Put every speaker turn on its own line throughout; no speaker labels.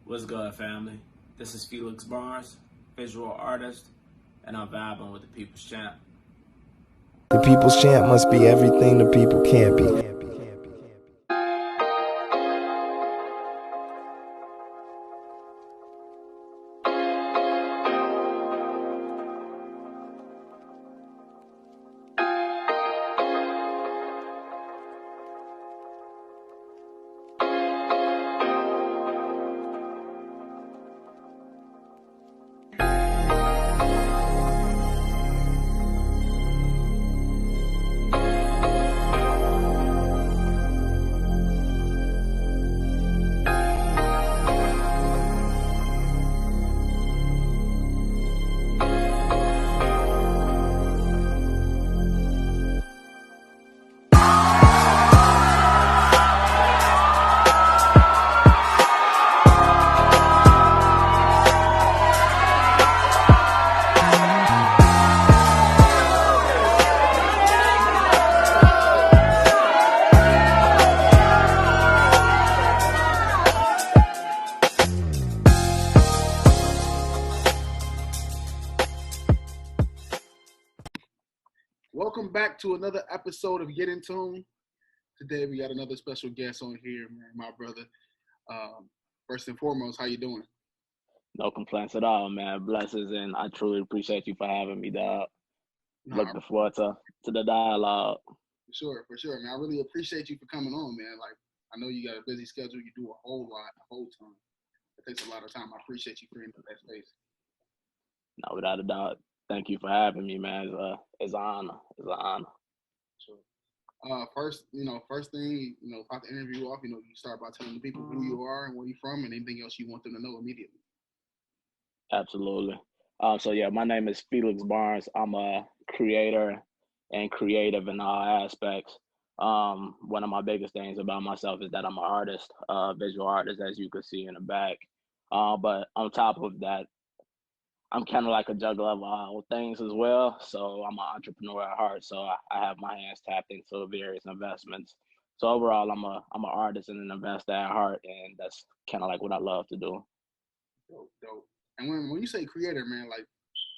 What's good, family? This is Felix Barnes, visual artist, and I'm vibing with the People's Champ.
The people's champ must be everything the people can't be.
Welcome back to another episode of Get In Tune. Today we got another special guest on here, man, my brother. First and foremost, how you doing?
No complaints at all, man. Blessings, and I truly appreciate you for having me, dog. Looking forward to the dialogue.
For sure, man. I really appreciate you for coming on, man. Like, I know you got a busy schedule. You do a whole lot, the whole time. It takes a lot of time. I appreciate you freeing up that space.
No, without a doubt. Thank you for having me, man. It's an honor. It's an honor.
Sure. First thing, about the interview off, you start by telling the people who you are and where you're from and anything else you want them to know immediately.
Absolutely. So yeah, my name is Felix Barnes. I'm a creator and creative in all aspects. One of my biggest things about myself is that I'm an artist, visual artist, as you can see in the back. But on top of that, I'm kind of like a juggler of all things as well. So I'm an entrepreneur at heart. So I have my hands tapped into various investments. So overall, I'm an artist and an investor at heart, and that's kind of like what I love to do.
Dope. And when you say creator, man, like,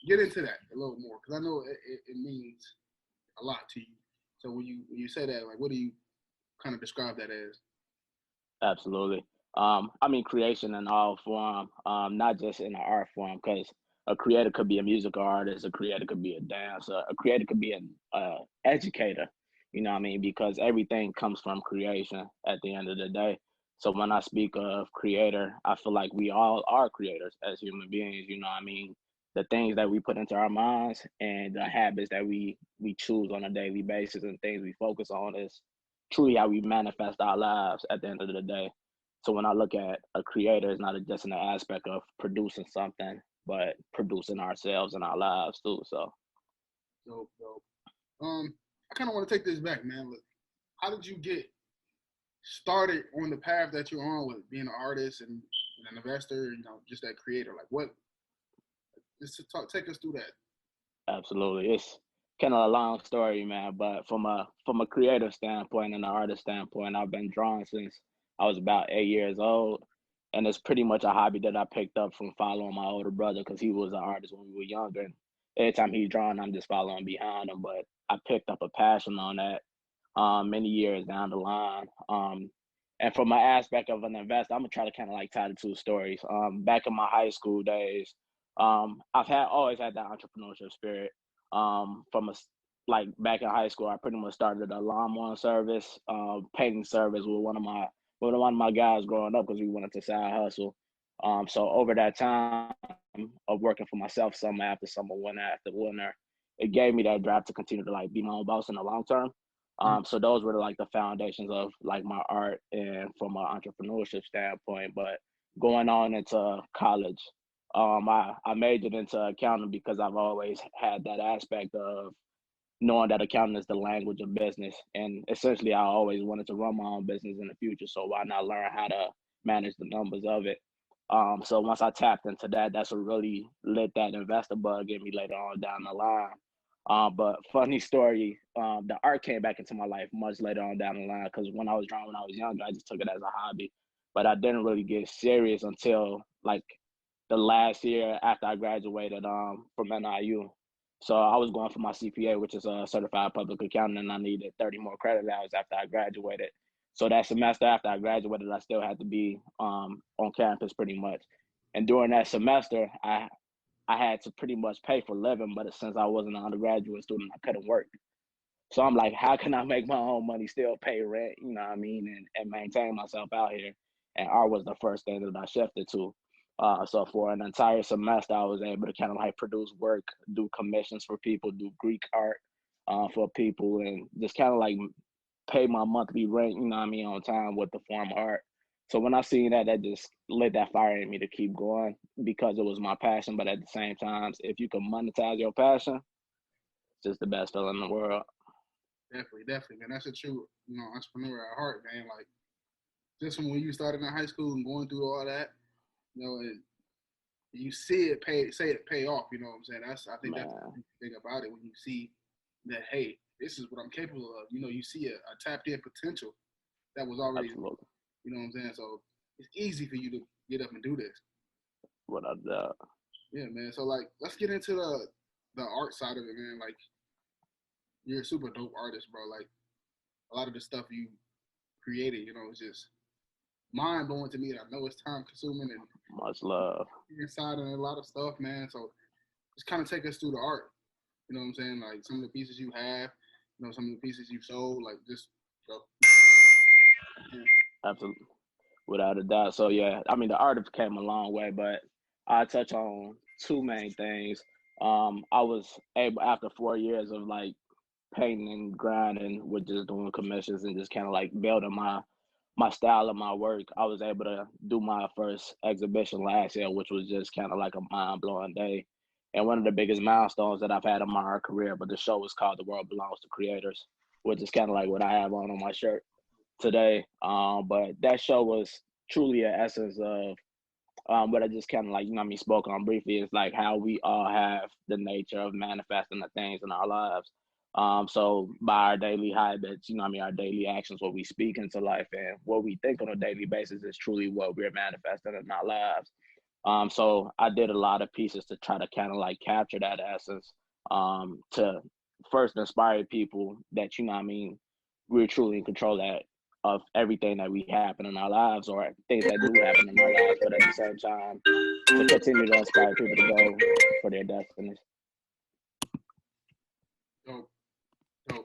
get into that a little more, because I know it means a lot to you. So when you say that, like, what do you kind of describe that as?
Absolutely. I mean, creation in all form, not just in the art form, because a creator could be a musical artist, a creator could be a dancer, a creator could be an educator, you know what I mean? Because everything comes from creation at the end of the day. So when I speak of creator, I feel like we all are creators as human beings, you know what I mean? The things that we put into our minds and the habits that we choose on a daily basis and things we focus on is truly how we manifest our lives at the end of the day. So when I look at a creator, it's not just in the aspect of producing something, but producing ourselves and our lives too. So
Dope. I kind of want to take this back, man. Look, how did you get started on the path that you're on with being an artist and an investor, just that creator? Like, what, just to take us through that.
absolutely. It's kind of a long story, man, but from a creative standpoint and an artist standpoint, I've been drawing since I was about 8 years old. And it's pretty much a hobby that I picked up from following my older brother because he was an artist when we were younger. And every time he's drawing, I'm just following behind him. But I picked up a passion on that many years down the line. And from my aspect of an investor, I'm gonna try to kind of like tie the two stories. Back in my high school days, I've always had that entrepreneurship spirit. Like back in high school, I pretty much started a lawnmower service, painting service with one of my guys growing up because we wanted to side hustle. So over that time of working for myself, summer after summer, winter after winter, it gave me that drive to continue to like be my own boss in the long term. So those were like the foundations of like my art and from an entrepreneurship standpoint. But going on into college, I majored into accounting because I've always had that aspect of knowing that accounting is the language of business. And essentially, I always wanted to run my own business in the future. So why not learn how to manage the numbers of it? So once I tapped into that, that's what really lit that investor bug in me later on down the line. But funny story, the art came back into my life much later on down the line because when I was drawing when I was younger, I just took it as a hobby. but I didn't really get serious until like the last year after I graduated from NIU. So I was going for my CPA, which is a certified public accountant, and I needed 30 more credit hours after I graduated. So that semester after I graduated, I still had to be on campus pretty much. And during that semester, I had to pretty much pay for living, but since I wasn't an undergraduate student, I couldn't work. So I'm like, how can I make my own money, still pay rent, you know what I mean, and maintain myself out here? And art was the first thing that I shifted to. So for an entire semester, I was able to kind of like produce work, do commissions for people, do Greek art for people, and just kind of like pay my monthly rent, you know what I mean, on time with the form of art. So when I seen that, that just lit that fire in me to keep going because it was my passion. But at the same time, if you can monetize your passion, it's just the best feeling in the world.
Definitely, man. That's a true, entrepreneur at heart, man. Like, just from when you started in high school and going through all that, and you see it pay off. You know what I'm saying? I think that's the thing about it when you see that, hey, this is what I'm capable of. You see a tapped in potential that was already.
Absolutely.
You know what I'm saying? So it's easy for you to get up and do this.
Without doubt.
Yeah, man. So like, let's get into the art side of it, man. Like, you're a super dope artist, bro. Like, a lot of the stuff you created, it's just mind blowing to me. And I know it's time consuming and
much love
inside and a lot of stuff, man. So just kind of take us through the art. You know what I'm saying? Like some of the pieces you have, some of the pieces you've sold. Like just go.
Absolutely, without a doubt. So yeah, I mean the art came a long way, but I touch on two main things. I was able after 4 years of like painting and grinding with just doing commissions and just kind of like building my style of my work. I was able to do my first exhibition last year, which was just kind of like a mind-blowing day. And one of the biggest milestones that I've had in my art career, but the show was called The World Belongs to Creators, which is kind of like what I have on my shirt today. But that show was truly an essence of what I just kind of like, spoke on briefly is like how we all have the nature of manifesting the things in our lives. So by our daily habits, our daily actions, what we speak into life and what we think on a daily basis is truly what we're manifesting in our lives. So I did a lot of pieces to try to kind of like capture that essence, to first inspire people that, we're truly in control of everything that we happen in our lives or things that do happen in our lives, but at the same time, to continue to inspire people to go for their destinies.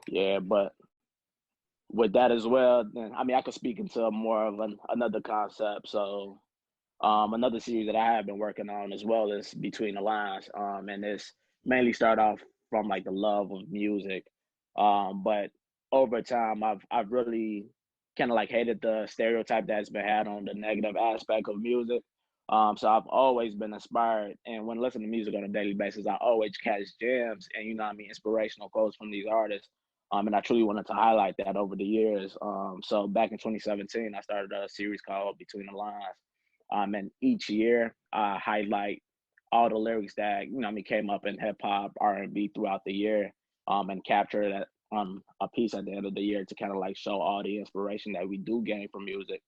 Yeah, but with that as well, then I could speak into more of another concept. So another series that I have been working on as well is Between the Lines, and this mainly start off from like the love of music, but over time I've really kind of like hated the stereotype that's been had on the negative aspect of music. So I've always been inspired, and when listening to music on a daily basis, I always catch gems and inspirational quotes from these artists. And I truly wanted to highlight that over the years. So back in 2017, I started a series called Between the Lines. And each year I highlight all the lyrics that came up in hip hop, R&B throughout the year, and capture that a piece at the end of the year to kind of like show all the inspiration that we do gain from music.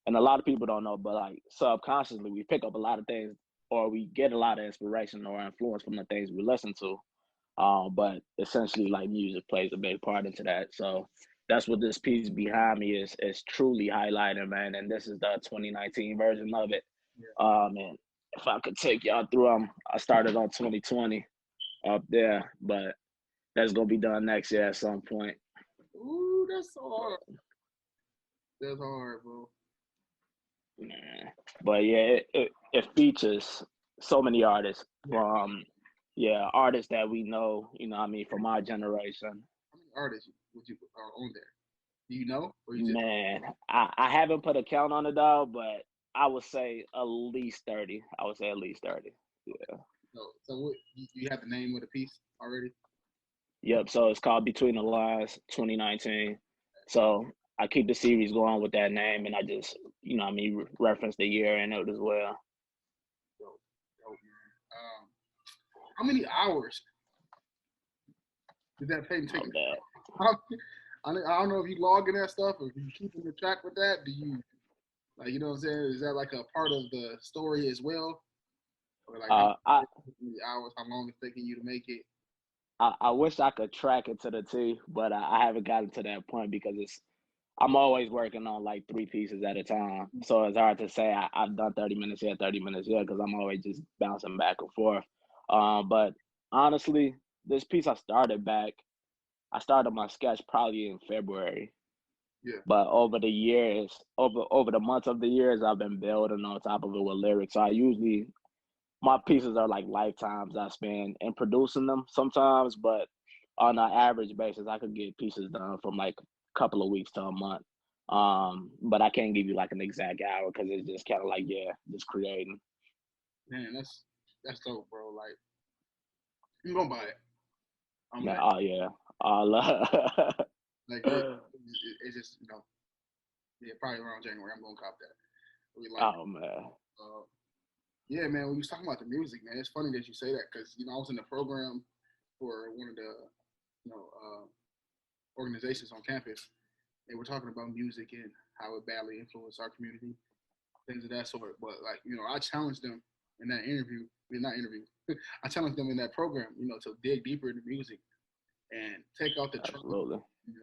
And a lot of people don't know, but like subconsciously we pick up a lot of things, or we get a lot of inspiration or influence from the things we listen to. But essentially, like music plays a big part into that. So that's what this piece behind me is truly highlighting, man. And this is the 2019 version of it. And if I could take y'all through, I started on 2020 up there, but that's gonna be done next year at some point.
Ooh, that's so hard. That's hard, bro.
Man. But yeah, it features so many artists from artists that we know, from our generation.
How many artists would you are on there? Do you know? Or you
just... Man, I haven't put a count on it though, but I would say at least 30. I would say at least 30. Yeah.
So what you have the name of the piece already?
Yep. So it's called Between the Lines 2019. So I keep the series going with that name, and I just, reference the year in it as well.
Dope, man. How many hours did that painting take? I don't know if you log in that stuff or if you keeping the track with that. Do you Like, you know what I'm saying? Is that like a part of the story as well? Or like how
Uh, I
many hours, how long it's taking you to make it?
I wish I could track it to the T, but I haven't gotten to that point because I'm always working on like three pieces at a time. So it's hard to say I've done 30 minutes here, 30 minutes here, because I'm always just bouncing back and forth. But honestly, this piece I started my sketch probably in February.
Yeah.
But over the years, over the months of the years, I've been building on top of it with lyrics. So my pieces are like lifetimes I spend in producing them sometimes, but on an average basis, I could get pieces done from like a couple of weeks to a month. But I can't give you like an exact hour because it's just kind of like, yeah, just creating.
Man, that's dope, bro. Like, I'm gonna buy it. I'm
Man,
like,
oh yeah, I love.
like it's just, yeah, probably around January. I'm gonna cop that. We like,
Oh man,
uh, yeah, man. When you was talking about the music, man, it's funny that you say that because I was in the program for one of the you know uh, organizations on campus. They were talking about music and how it badly influenced our community, things of that sort. But like, I challenged them in that interview, not interview. I challenged them in that program, to dig deeper into music and take out the trauma,
absolutely,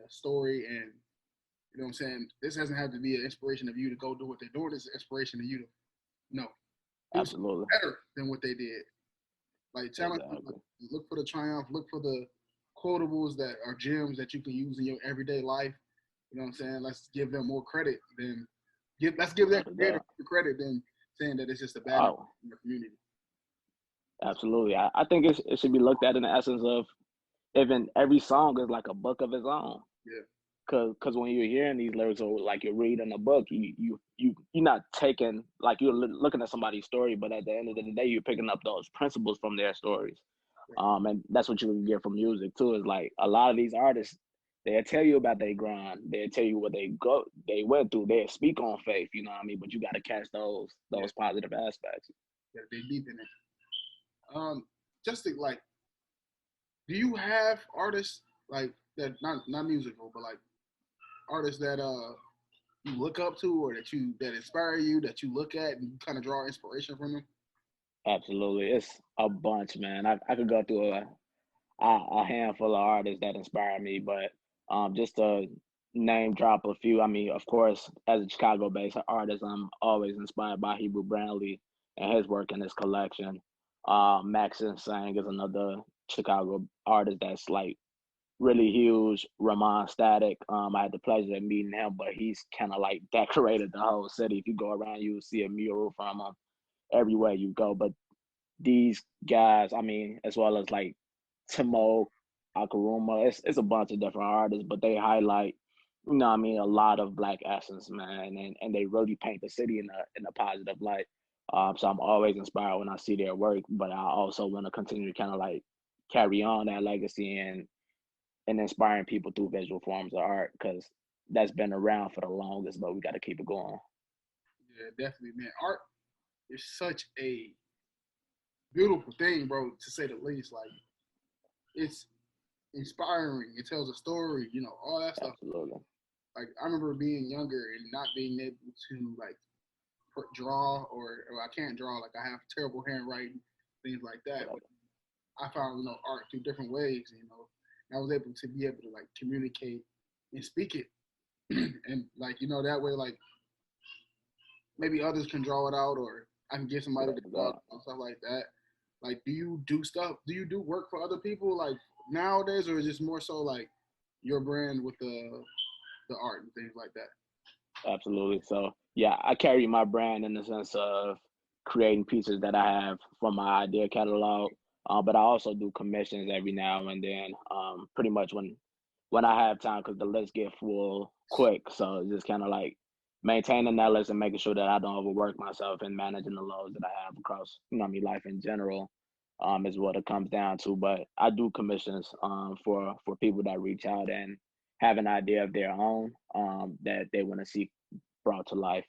story, and what I'm saying. This doesn't have to be an inspiration of you to go do what they're doing. It's an inspiration of you to, you know, do something
absolutely,
better than what they did. Like challenge them, like,
exactly,
look for the triumph, look for the quotables that are gems that you can use in your everyday life. You know what I'm saying? Let's give them more credit than let's give that
without a
creator
doubt.
more credit than saying that it's just a bad
Oh,
in the community.
absolutely. I think it should be looked at in the essence of even every song is like a book of its own.
Yeah,
Cause when you're hearing these lyrics or like you're reading a book, you're not taking like you're looking at somebody's story, but at the end of the day, you're picking up those principles from their stories. And that's what you can get from music too. Is like a lot of these artists, they'll tell you about their grind, they'll tell you what they went through, they speak on faith, you know what I mean? But you got to catch
yeah,
those positive aspects.
yeah. They deep in it. Just to, like, do you have artists like that? Not musical, but like artists that you look up to or that inspire you, that you look at and you kind of draw inspiration from them?
Absolutely, it's a bunch, man. I could go through a handful of artists that inspire me, but just to name drop a few. I mean, of course, as a Chicago-based artist, I'm always inspired by Hebrew Brantley and his work in his collection. Max Sang is another Chicago artist that's like really huge. Ramon Static. I had the pleasure of meeting him, but he's kind of like decorated the whole city. If you go around, you will see a mural from him everywhere you go. But these guys, I mean, as well as like Timo, Akaruma, it's a bunch of different artists, but they highlight, I mean, a lot of black essence, man, and they really paint the city in a positive light. So I'm always inspired when I see their work, but I also want to continue to kind of like carry on that legacy and inspiring people through visual forms of art because that's been around for the longest, but we got to keep it going.
Yeah, definitely, man. Art is such a beautiful thing, bro, to say the least. Like, it's inspiring. It tells a story, all that stuff.
Absolutely.
Like, I remember being younger and not being able to like draw or I can't draw. Like, I have terrible handwriting, things like that. But I found art through different ways. And I was able to be able to like communicate and speak it, and like that way, like maybe others can draw it out, or I can get somebody to draw it and stuff like that. Like, do you do stuff? Do you do work for other people like nowadays, or is it more so like your brand with the art and things like that?
Absolutely. So yeah, I carry my brand in the sense of creating pieces that I have from my idea catalog. But I also do commissions every now and then. Pretty much when I have time, because the list get full quick. So it's just kind of like maintaining that list and making sure that I don't overwork myself and managing the loads that I have across, I mean, life in general. Is what it comes down to. But I do commissions for people that reach out and have an idea of their own that they want to see brought to life.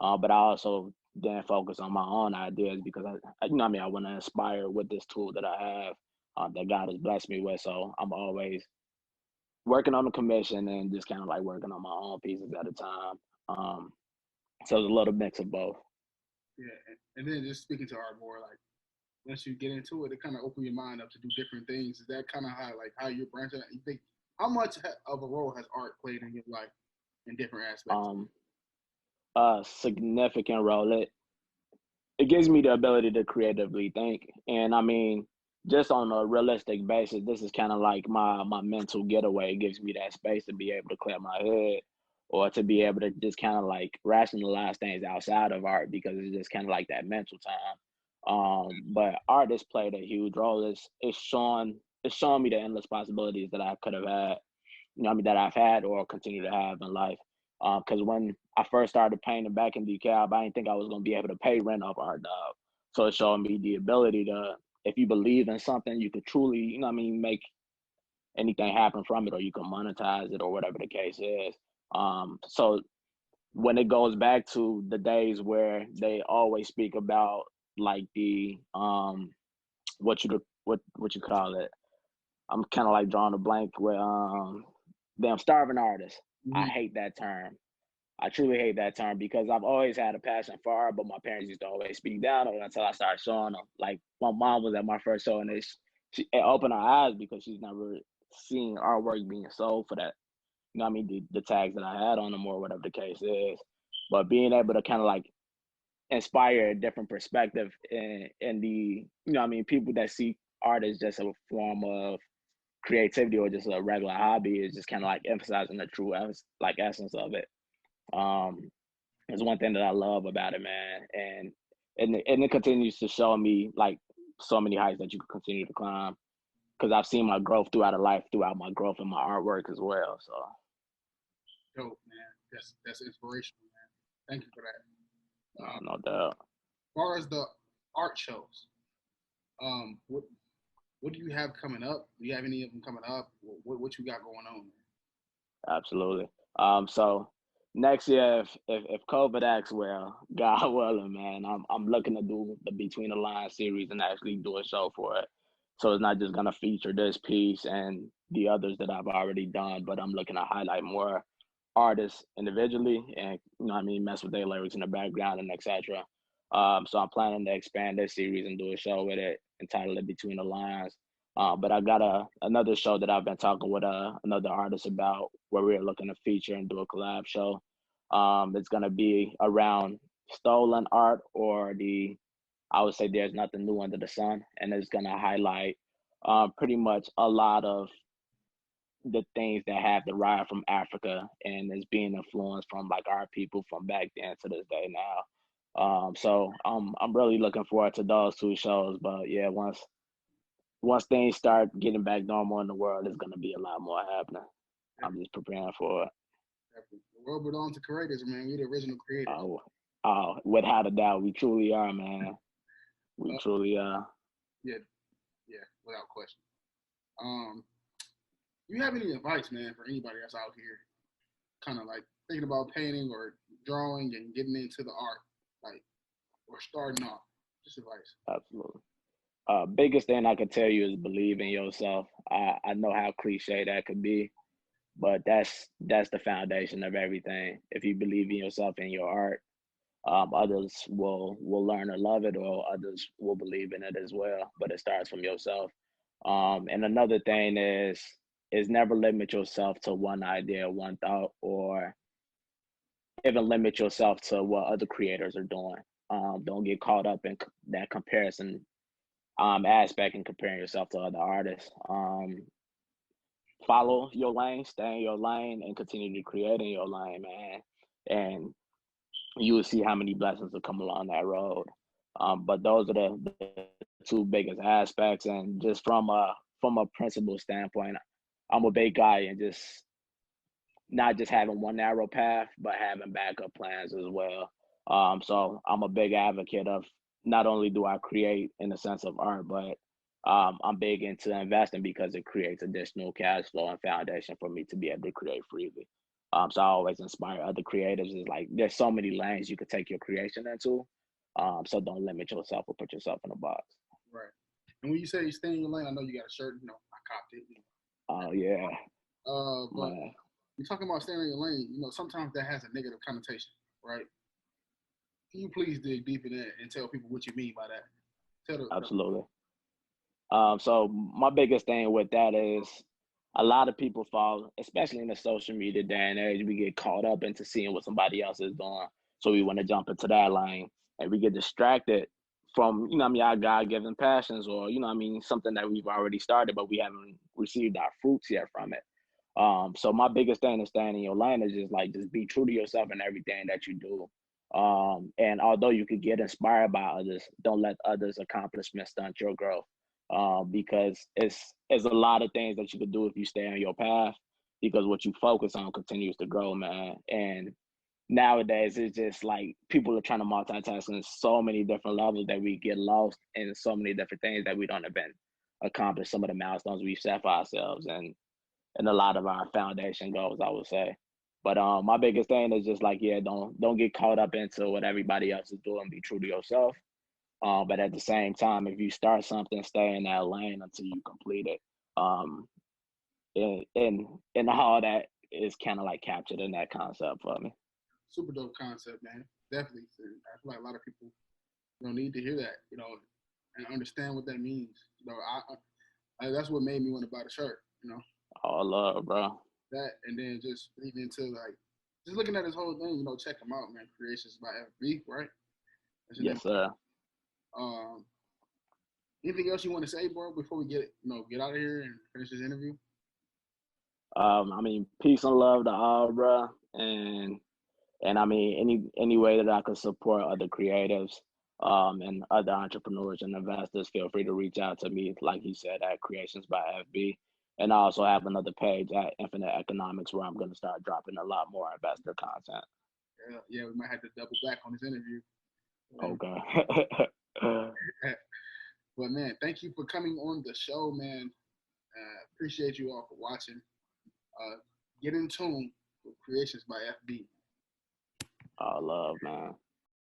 But I also then focus on my own ideas because I mean, I want to inspire with this tool that I have that God has blessed me with. So I'm always working on the commission and just kind of like working on my own pieces at a time. Um, So it's a little mix of both.
Yeah, and then just speaking to art more, like once you get into it, it kind of open your mind up to do different things. Is that kind of how you're branching out? You think how much of a role has art played in your life in different aspects?
A significant role. It gives me the ability to creatively think, and I mean, just on a realistic basis, this is kind of like my mental getaway. It gives me that space to be able to clear my head, or to be able to just kind of like rationalize things outside of art, because it's just kind of like that mental time. But art has played a huge role. It's showing me the endless possibilities that I could have had, I mean, that I've had or continue to have in life. Because when I first started painting back in DeKalb, I didn't think I was going to be able to pay rent off art, dog. So it showed me the ability to, if you believe in something, you could truly, I mean, make anything happen from it, or you can monetize it, or whatever the case is. So when it goes back to the days where they always speak about like the what you call it, I'm kind of like drawing a blank with damn starving artists. I
Mm-hmm.
hate that term. I truly hate that term, because I've always had a passion for art, but my parents used to always speak down on it until I started showing them. Like my mom was at my first show, and it opened her eyes, because she's never seen artwork being sold for that. What I mean, the tags that I had on them, or whatever the case is. But being able to kind of like inspire a different perspective in the, what I mean, people that see art as just a form of creativity or just a regular hobby, is just kind of like emphasizing the true essence of it. Um, it's one thing that I love about it, man, and it continues to show me like so many heights that you can continue to climb, because I've seen my growth throughout my growth in my artwork as well. So
Dope, man. That's inspirational, man. Thank you for that.
no doubt.
As far as the art shows, what do you have coming up? Do you have any of them coming up? What you got going on?
Absolutely. So next year, if COVID acts well, God willing, man, I'm looking to do the Between the Lines series and actually do a show for it. So it's not just gonna feature this piece and the others that I've already done, but I'm looking to highlight more artists individually, and what I mean, mess with their lyrics in the background and etc. So I'm planning to expand this series and do a show with it, entitled it Between the Lines. But I got another show that I've been talking with another artist about, where we're looking to feature and do a collab show. It's gonna be around stolen art, or I would say there's nothing new under the sun, and it's gonna highlight pretty much a lot of the things that have derived from Africa, and is being influenced from like our people from back then to this day now. So I'm really looking forward to those two shows. But yeah, once things start getting back normal in the world, there's gonna be a lot more happening. I'm just preparing for it.
The world belongs to creators, man. We're the original creators.
Without a doubt, we truly are, man. We
Uh,
truly are.
yeah, yeah, without question. Um, you have any advice, man, for anybody that's out here, kind of like thinking about painting or drawing and getting into the art, like, or starting off? Just advice.
Absolutely. Biggest thing I could tell you is believe in yourself. I know how cliche that could be, but that's the foundation of everything. If you believe in yourself and your art, others will learn to love it, or others will believe in it as well. But it starts from yourself. And another thing is never limit yourself to one idea, one thought, or even limit yourself to what other creators are doing. Don't get caught up in that comparison aspect and comparing yourself to other artists. Follow your lane, stay in your lane, and continue to create in your lane, man. And you will see how many blessings will come along that road. But those are the two biggest aspects. And just from a principle standpoint, I'm a big guy, and just not just having one narrow path, but having backup plans as well. So I'm a big advocate of, not only do I create in the sense of art, but I'm big into investing, because it creates additional cash flow and foundation for me to be able to create freely. So I always inspire other creatives. Is like, there's so many lanes you could take your creation into. So don't limit yourself or put yourself in a box.
Right. And when you say you stay in your lane, I know you got a shirt. I copped it.
Oh yeah,
But
man.
you're talking about staying in your lane. Sometimes that has a negative connotation, right? Can you please dig deep in that and tell people what you mean by that?
Absolutely. So my biggest thing with that is a lot of people fall, especially in the social media day and age, we get caught up into seeing what somebody else is doing. So we want to jump into that lane and we get distracted from, our God-given passions or, something that we've already started, but we haven't received our fruits yet from it. So my biggest thing to staying in your lane is just be true to yourself in everything that you do. And although you could get inspired by others, don't let others' accomplishments stunt your growth. Because it's a lot of things that you could do if you stay on your path, because what you focus on continues to grow, man. And nowadays it's just like people are trying to multitask on so many different levels that we get lost in so many different things that we don't even accomplish some of the milestones we've set for ourselves and a lot of our foundation goals, I would say. But my biggest thing is just don't get caught up into what everybody else is doing. Be true to yourself. But at the same time, if you start something, stay in that lane until you complete it. And all that is kind of like captured in that concept for me.
Super dope concept, man. Definitely. I feel like a lot of people need to hear that, and understand what that means. I that's what made me want to buy the shirt.
Oh, love, bro.
That, and then just leading into just looking at this whole thing. Check them out, man. Creations by FB, right?
Yes, sir.
Anything else you want to say, bro, before we get out of here and finish this interview?
Peace and love to all, bro, and any way that I could support other creatives, and other entrepreneurs and investors, feel free to reach out to me, like you said, at CreationsbyfFB. And I also have another page at Infinite Economics where I'm going to start dropping a lot more investor content.
Yeah, we might have to double back on this interview.
Okay.
But man, thank you for coming on the show, man. Appreciate you all for watching. Get in tune with Creations by FB.
All love, man.